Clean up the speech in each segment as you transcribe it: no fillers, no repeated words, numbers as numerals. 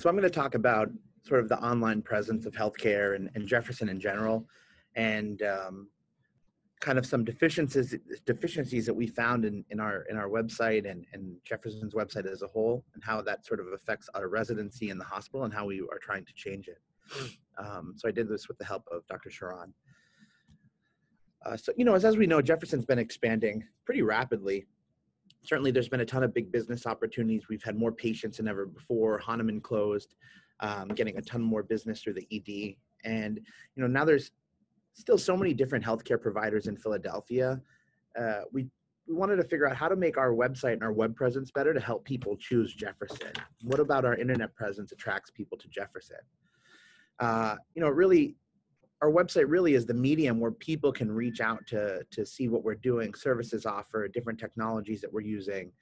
So I'm going to talk about sort of the online presence of healthcare and Jefferson in general, and kind of some deficiencies that we found in our website and Jefferson's website as a whole, and how that sort of affects our residency in the hospital and how we are trying to change it. So I did this with the help of Dr. Sharon. So, as we know, Jefferson's been expanding pretty rapidly. Certainly, there's been a ton of big business opportunities. We've had more patients than ever before. Hahnemann closed, getting a ton more business through the ED. And, now there's still so many different healthcare providers in Philadelphia. We wanted to figure out how to make our website and our web presence better to help people choose Jefferson. What about our internet presence attracts people to Jefferson? Really, our website really is the medium where people can reach out to see what we're doing, services offered, different technologies that we're using,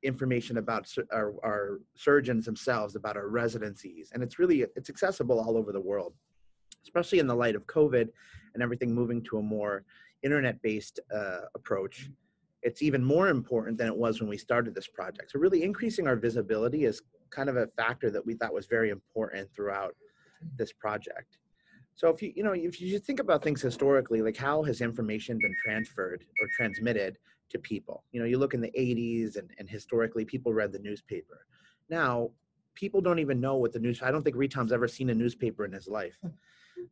information about our surgeons themselves, about our residencies. And it's accessible all over the world, especially in the light of COVID and everything moving to a more internet-based approach. It's even more important than it was when we started this project. So really increasing our visibility is kind of a factor that we thought was very important throughout this project. So if you think about things historically, like how has information been transferred or transmitted to people? You look in the 80s and historically people read the newspaper. Now, people don't even know what I don't think Retom's ever seen a newspaper in his life.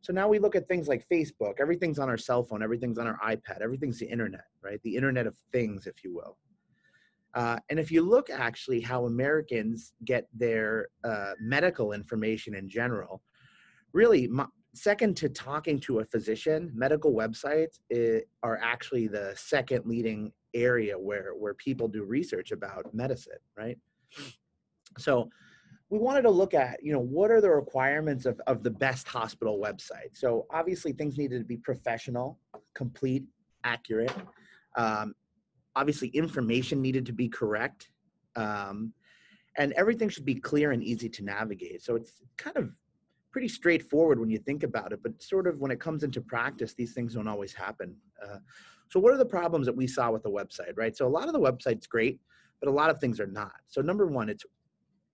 So now we look at things like Facebook, everything's on our cell phone, everything's on our iPad, everything's the internet, right? The internet of things, if you will. And if you look actually how Americans get their medical information in general, really, second to talking to a physician, medical websites are actually the second leading area where people do research about medicine, right? So we wanted to look at, what are the requirements of the best hospital website? So obviously things needed to be professional, complete, accurate. Obviously information needed to be correct. And everything should be clear and easy to navigate. So it's kind of pretty straightforward when you think about it, but sort of when it comes into practice, these things don't always happen. So what are the problems that we saw with the website, right? So a lot of the website's great, but a lot of things are not. So number one, it's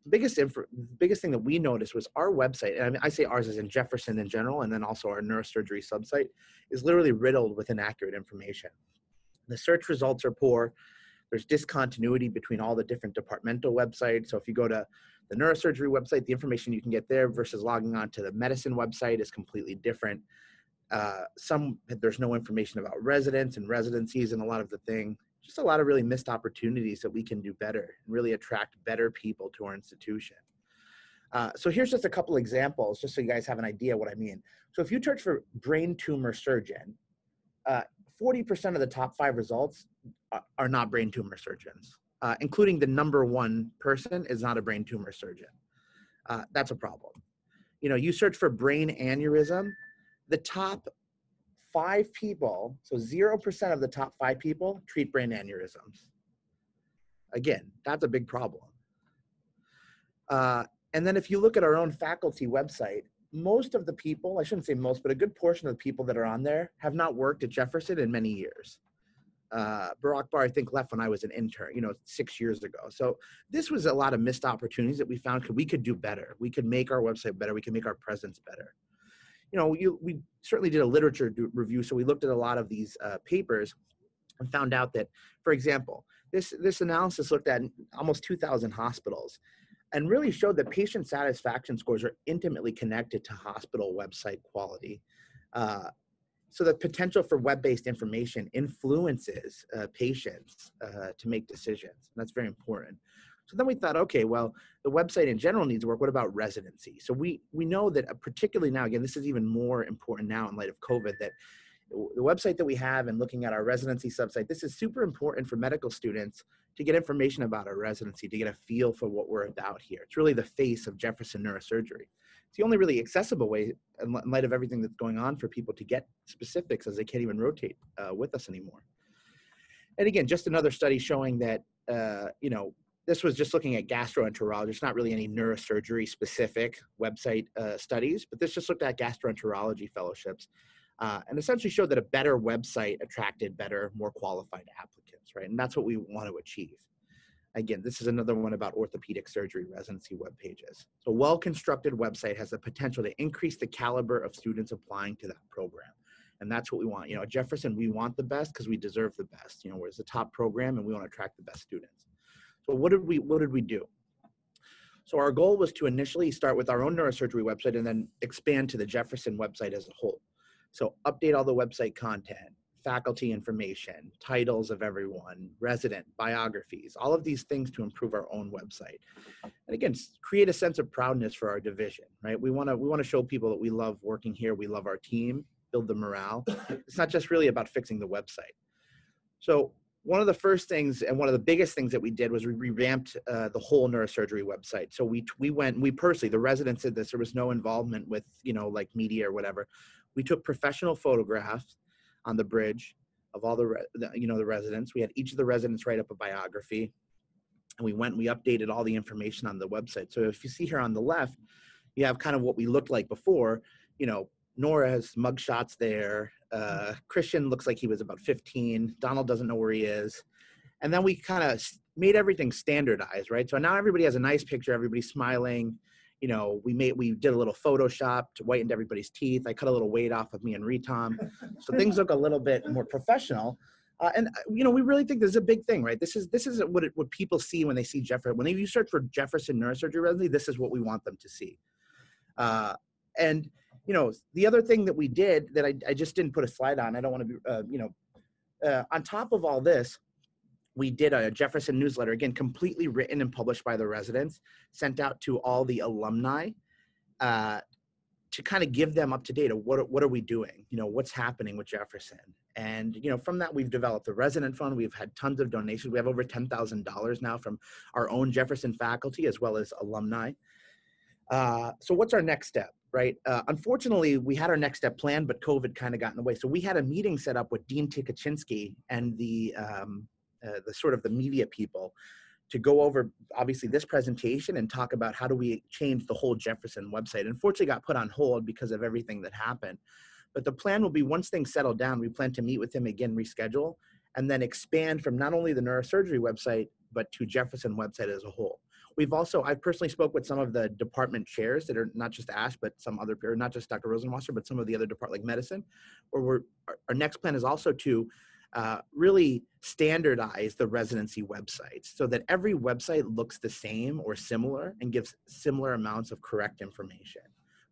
biggest thing that we noticed was our website, and I say ours as in Jefferson in general, and then also our neurosurgery subsite, is literally riddled with inaccurate information. The search results are poor. There's discontinuity between all the different departmental websites. So if you go to the neurosurgery website, the information you can get there versus logging on to the medicine website is completely different. There's no information about residents and residencies and a lot of the thing. Just a lot of really missed opportunities that we can do better and really attract better people to our institution. So here's just a couple examples, just so you guys have an idea what I mean. So if you search for brain tumor surgeon, 40% of the top 5 results are not brain tumor surgeons, including the number 1 person is not a brain tumor surgeon. That's a problem. You search for brain aneurysm, the top 5 people, so 0% of the top 5 people treat brain aneurysms. Again, that's a big problem. And then if you look at our own faculty website, most of the people, I shouldn't say most, but a good portion of the people that are on there have not worked at Jefferson in many years. Barack Bar, I think, left when I was an intern, 6 years ago. So this was a lot of missed opportunities that we found we could do better. We could make our website better. We could make our presence better. We certainly did a literature review. So we looked at a lot of these papers and found out that, for example, this analysis looked at almost 2,000 hospitals and really showed that patient satisfaction scores are intimately connected to hospital website quality. So the potential for web-based information influences patients to make decisions. And that's very important. So then we thought, okay, well, the website in general needs work. What about residency? So we know that particularly now, again, this is even more important now in light of COVID, that the website that we have and looking at our residency subsite, this is super important for medical students to get information about our residency, to get a feel for what we're about here. It's really the face of Jefferson Neurosurgery. It's the only really accessible way in light of everything that's going on for people to get specifics, as they can't even rotate with us anymore. And again, just another study showing that, this was just looking at gastroenterology. It's not really any neurosurgery specific website studies, but this just looked at gastroenterology fellowships and essentially showed that a better website attracted better, more qualified applicants, right? And that's what we want to achieve. Again, this is another one about orthopedic surgery residency web pages. So a well-constructed website has the potential to increase the caliber of students applying to that program. And that's what we want. You know, at Jefferson, we want the best because we deserve the best. You know, we're the top program and we want to attract the best students. So what did we do? So our goal was to initially start with our own neurosurgery website and then expand to the Jefferson website as a whole. So update all the website content, faculty information, titles of everyone, resident, biographies, all of these things to improve our own website. And again, create a sense of proudness for our division, right? We want to show people that we love working here, we love our team, build the morale. It's not just really about fixing the website. So one of the first things and one of the biggest things that we did was we revamped the whole neurosurgery website. So we personally, the residents did this. There was no involvement with, you know, like media or whatever. We took professional photographs on the bridge of all the residents. We had each of the residents write up a biography, and we updated all the information on the website. So if you see here on the left, you have kind of what we looked like before. You know, Nora has mugshots there. Christian looks like he was about 15. Donald doesn't know where he is. And then we kind of made everything standardized, right? So now everybody has a nice picture, everybody's smiling. You know, we did a little Photoshop to whiten everybody's teeth. I cut a little weight off of me and Ritom. So things look a little bit more professional. And you know, we really think this is a big thing, right? This is what people see when they see Jefferson. When you search for Jefferson neurosurgery residency, this is what we want them to see. And you know, the other thing that we did that I just didn't put a slide on, I don't want to be, on top of all this, we did a Jefferson newsletter, again, completely written and published by the residents, sent out to all the alumni to kind of give them up to date of what are we doing? You know, what's happening with Jefferson? And, you know, from that, we've developed the resident fund. We've had tons of donations. We have over $10,000 now from our own Jefferson faculty as well as alumni. So what's our next step, right? Unfortunately, we had our next step planned, but COVID kind of got in the way. So we had a meeting set up with Dean Tikaczynski and the sort of the media people to go over, obviously, this presentation and talk about how do we change the whole Jefferson website. Unfortunately, got put on hold because of everything that happened. But the plan will be, once things settle down, we plan to meet with him again, reschedule, and then expand from not only the neurosurgery website, but to Jefferson website as a whole. I personally spoke with some of the department chairs that are not just Ash, but some other, or not just Dr. Rosenwasser, but some of the other departments like medicine, where our next plan is also to really standardize the residency websites so that every website looks the same or similar and gives similar amounts of correct information.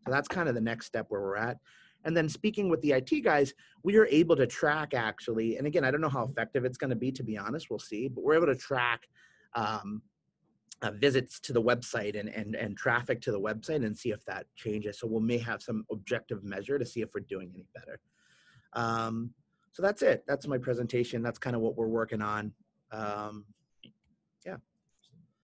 So that's kind of the next step where we're at. And then speaking with the IT guys, we are able to track actually, and again, I don't know how effective it's going to be, to be honest, we'll see, but we're able to track visits to the website and traffic to the website and see if that changes. So we may have some objective measure to see if we're doing any better. So that's it. That's my presentation. That's kind of what we're working on. Yeah.